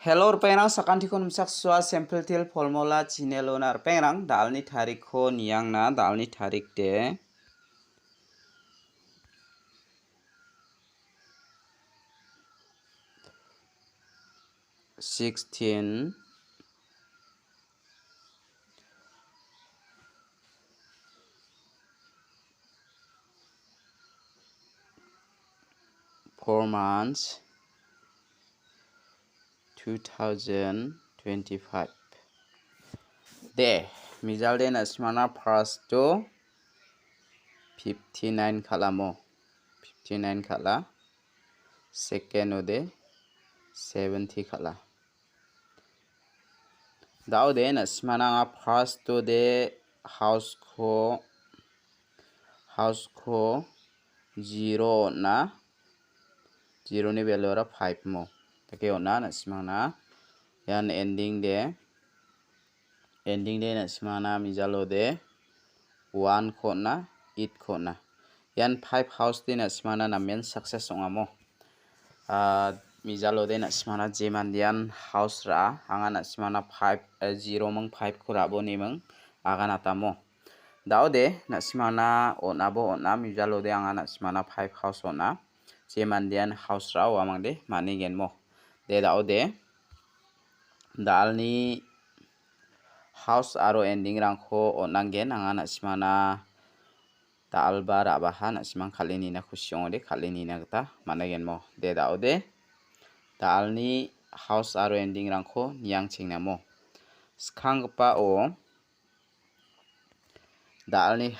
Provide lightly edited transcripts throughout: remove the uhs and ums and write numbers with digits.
Hello pengrang sakanti kon umsak swa sample til formula chinelonar pengrang dalni tarik ko niyang na dalni tarik de $16 4 months 2025 de misal de nasmana first to 59 khalamo 59 khala second ode 70 khala dao de nasmana first to de house ko 0 na 0 ni value ra 5 mo take ona nasmana yan ending de nasmana mijalo de 1 khona 8 khona yan 5 house de nasmana na main success ongamo mijalo de nasmana jemandian house ra anga nasmana 0 mong 5 khurabo ni mong aga natamo dao de nasmana onabo ona mijalo de anga nasmana 5 house ona jemandian house ra wamang de mani genmo de dao de dalni house aro ending rangko onanggen anga nasmana dalba rabaha nasmang khalini na khusyong de khalini na gata managenmo de dao de dalni house aro ending rangko niyang chingnamo skhangpa o dalni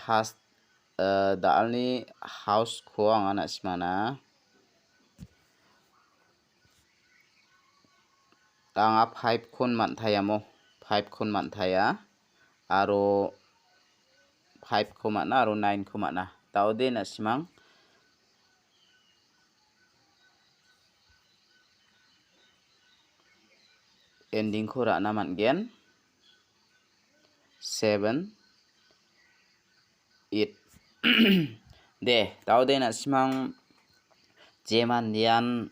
house ko anga nasmana anga 5 khon manthayamo 5 khon manthaya aro 5 ko mana aro 9 ko mana dao de nasmang ending ko ra na manggen 7 8 de dao de nasmang jemandian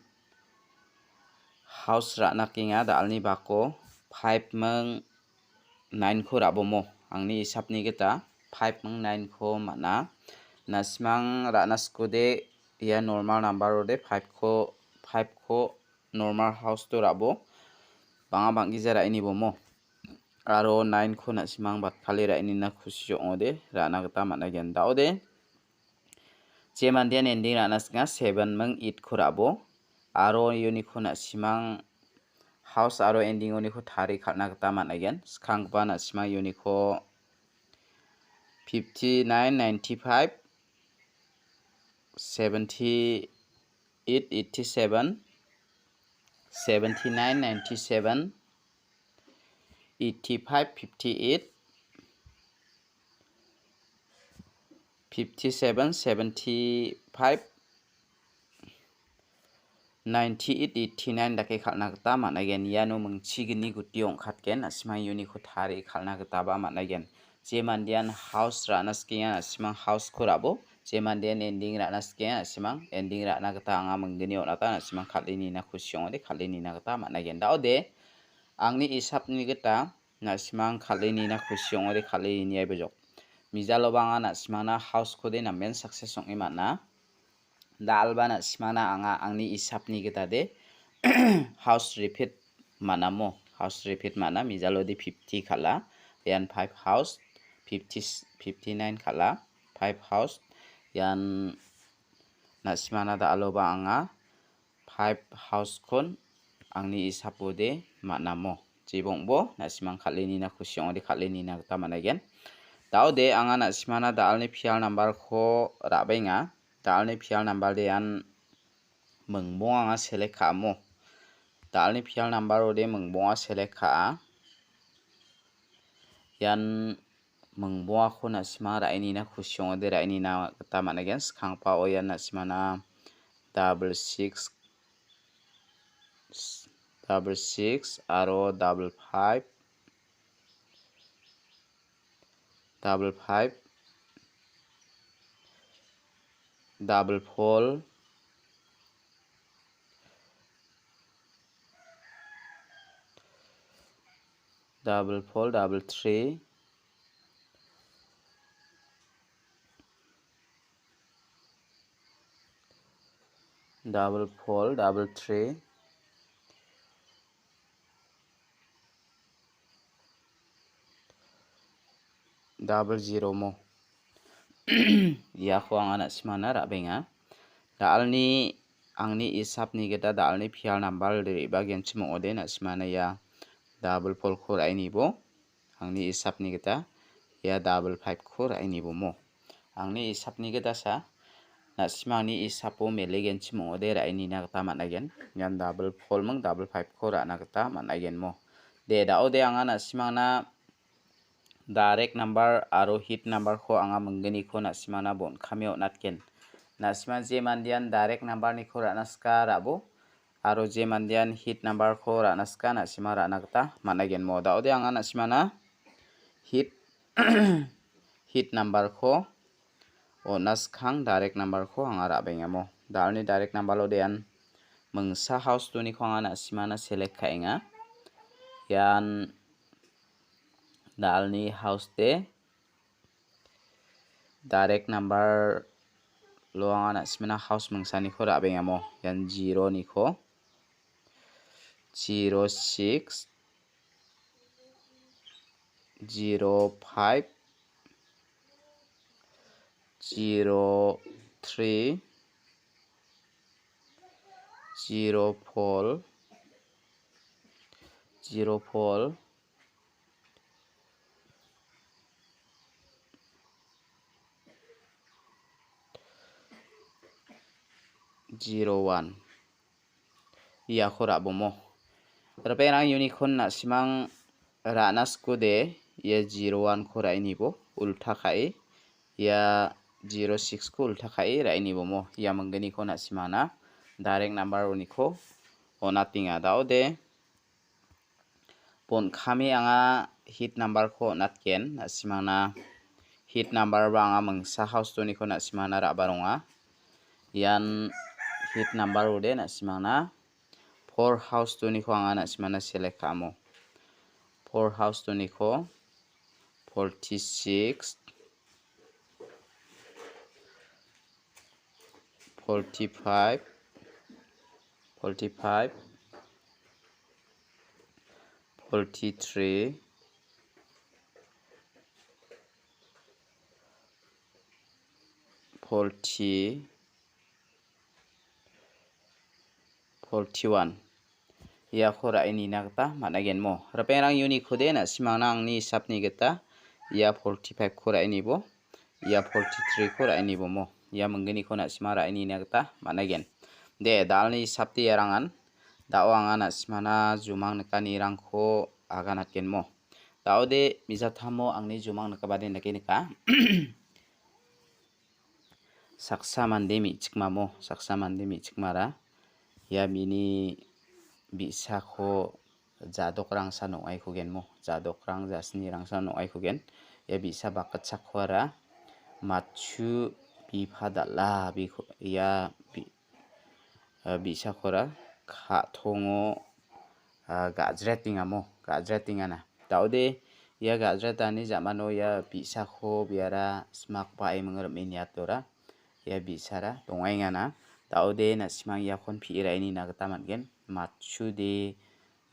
house ra nakinga dalni bako 5 mong 9 ko rabomo angni hisapni geta 5 mong 9 ko mana nasmang rana skude ya normal number ode 5 ko normal house to rabo banga bangi jara ini bomo aro 9 ko nasmang bat khali ra ini na khusyo ode rana geta mana gen dao de jemandian ending rana snga 7 mong 8 ko rabo aro yuni ko nasmang house aro ending oni ko thari khalna gata mana gen skhangpa nasmang yuni ko 59 95 78 87 79 97 85 58 57 75 98 89 dake khalna gata mana gen yano mungchigini gutiong khatken asmang yuni ko thari khalna gata ba mana gen jemandian house rana skinga asmang house khurabo jemandian ending rana skinga asmang ending rana gata anga mungdini onata asmang khalini na khusyong de khalini na gata mana gen dao de angni isapni gata nasmang khalini na khusyong de khalini ai bejok mijalo banga nasmana house khode na main success ong imana dalba nasmana anga angni isapni gata de house repeat manamo house repeat mana mijalo de 50 khala yan 5 house 59 khala 5 house yan nasmana da aloba anga 5 house kon angni isapode manamo jibongbo nasmang khalini na khusyong de khalini na gata managen dao de anga nasmana dalni phial number ko rabenga dalni phial number de an mungbong anga select khamo dalni phial number ode mungbonga select kha yan mungbonga ko nasma raini na khusyong de raini na gata managen skhangpa o yan nasmana 66 aro 55 4 4 double 4 double 3 double 4 double 3 double 0 mo ya ko ang anak simana ra benga dalni angni isapni geta dalni pial number diri bagian chimo ode na simana ya double 4 khor aini bo angni isapni geta ya double 5 khor aini bo mo angni isapni geta sa na simangni isapo melegen chimo ode ra aini na geta managen yan double 4 mong double 5 khor ana geta managen mo de da ode anga na simangna direct number aro hit number ko anga menggeni ko na simana bon khameo natken na siman je mandian direct number ni ko ranaska rabo aro je mandian hit number ko ranaska na simara anagta managen mo da ode anga na simana hit hit number ko onaskang direct number ko anga ra benga mo dalni direct number lo dean mengsa house tu ni ko anga na simana select khainga yan dalni house te direct number lo anga na simana house mengsani ko ra benga mo yan 0 ni ko 06 05 03 04 01 iya khora bomo reperang unicorn na simang ranas ko de ya 01 khora ini bo ulta khai ya 06 ko ulta khai ra ini bomo ya menggeni ko na simana direct number ni ko onatinga daude pon khami anga hit number ko natken na simana hit number ba anga mengsa house to ni ko na simana ra baronga yan hit number ode na simana 4 house to ni ko anga na simana select kamo 4 house to ni ko 46 45 43 40 41 ya khora ini nagta managen mo reperang unique khode na simang ni sapni geta ya 45 khora ini bo ya 43 khora ini bo mo ya menggeni ko na simara ini nagta managen de dalni sapti yarangan dao anga na simana jumang nekani rangko aganatken mo daode mijathamo angni jumang nekabade nekenika saksa mande mi chikmamo saksa mande mi chikmara ya mini bisa ko jadok rang sa no ai khugen mo jadok rang jasni rang sa no ai khugen ya bisa bakat sakwara machu bi phadala bi ya bisa khora kha thongo gajretinga mo gajretinga na daude ya gajretani jamano ya bisa kho biara smak pai mengerem miniatura ya bisara dongainga na daude na simang ya kon pi iraini na gata mangen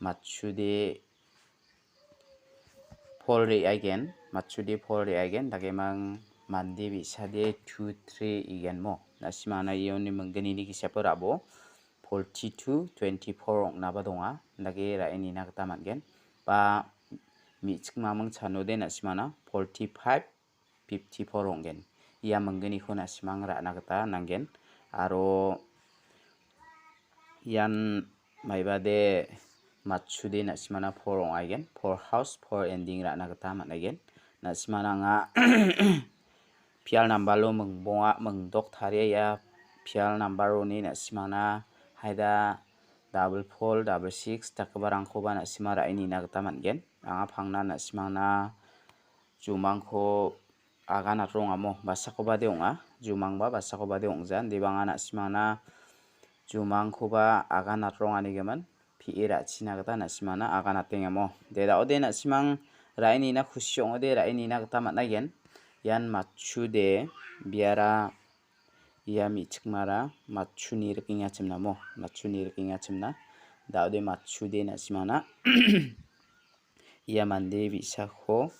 machude polri again machude polri again dagemang mandi bisade 2 3 igen mo na simana yoni menggeni ni kisapa rabo 42 24 na ba donga dage raini na gata mangen ba mi chikmamang chanode na simana 45 54 ongen ia menggeni ko na simang ra na gata nangen aro yan maibade machude na simana 4 ong again 4 house 4 ending ra na gata man again na simana nga pial number lo mengbonga mengdok thare ya pial number ni na simana haida double 4 double 6 takbarang ko ba na simara ini na gata mangen anga phangna na simana jumang ko aga na ronga mo basa ko ba de onga jumang ba basa ko ba de ongjan de banga na simana jumang ko ba aga na ronga ni gaman piira china gita nasimana agana tenga mo de da ode nasimang raini na khusyong ode raini na gita matnagen yan machude biara ia michikmara machuni rikinga chimna mo machuni rikinga chimna da ode machude nasimana ia mande bisakho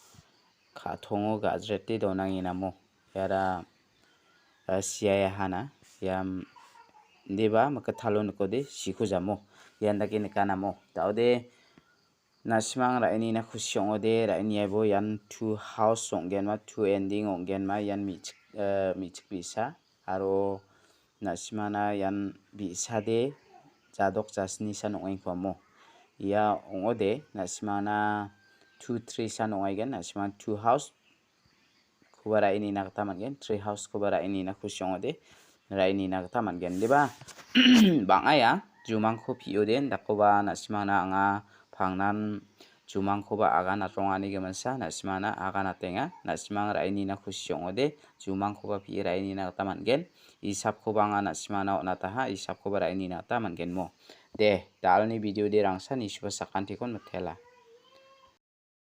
khathongo gajrete donangi namo yara siaya hana yam deba makathalo nikode sikujamo yandake nikanamo taude nasimang raini na khusyong ode raini abo yan two house onggenma two ending onggenma yan michik bisa aro nasimana yan bisade jadok jasni san ongengkwamo ya ongode nasimana 2 3 san ongaigen nasimang 2 house kubara ini na gita mangen 3 house kubara ini na khusyong ode raini na gita mangen deba bangaya jumangkho piode dakoba nasimana anga phangnan jumangkhoba agana rongani gemansa nasimana agana tenga nasimang raini na khusyong ode jumangkhoba pi raini na gita mangen isapkhoba anga nasimana onataha isapkhoba raini na gita mangen mo de dalni video de rangsa ni suba sakantikon mathela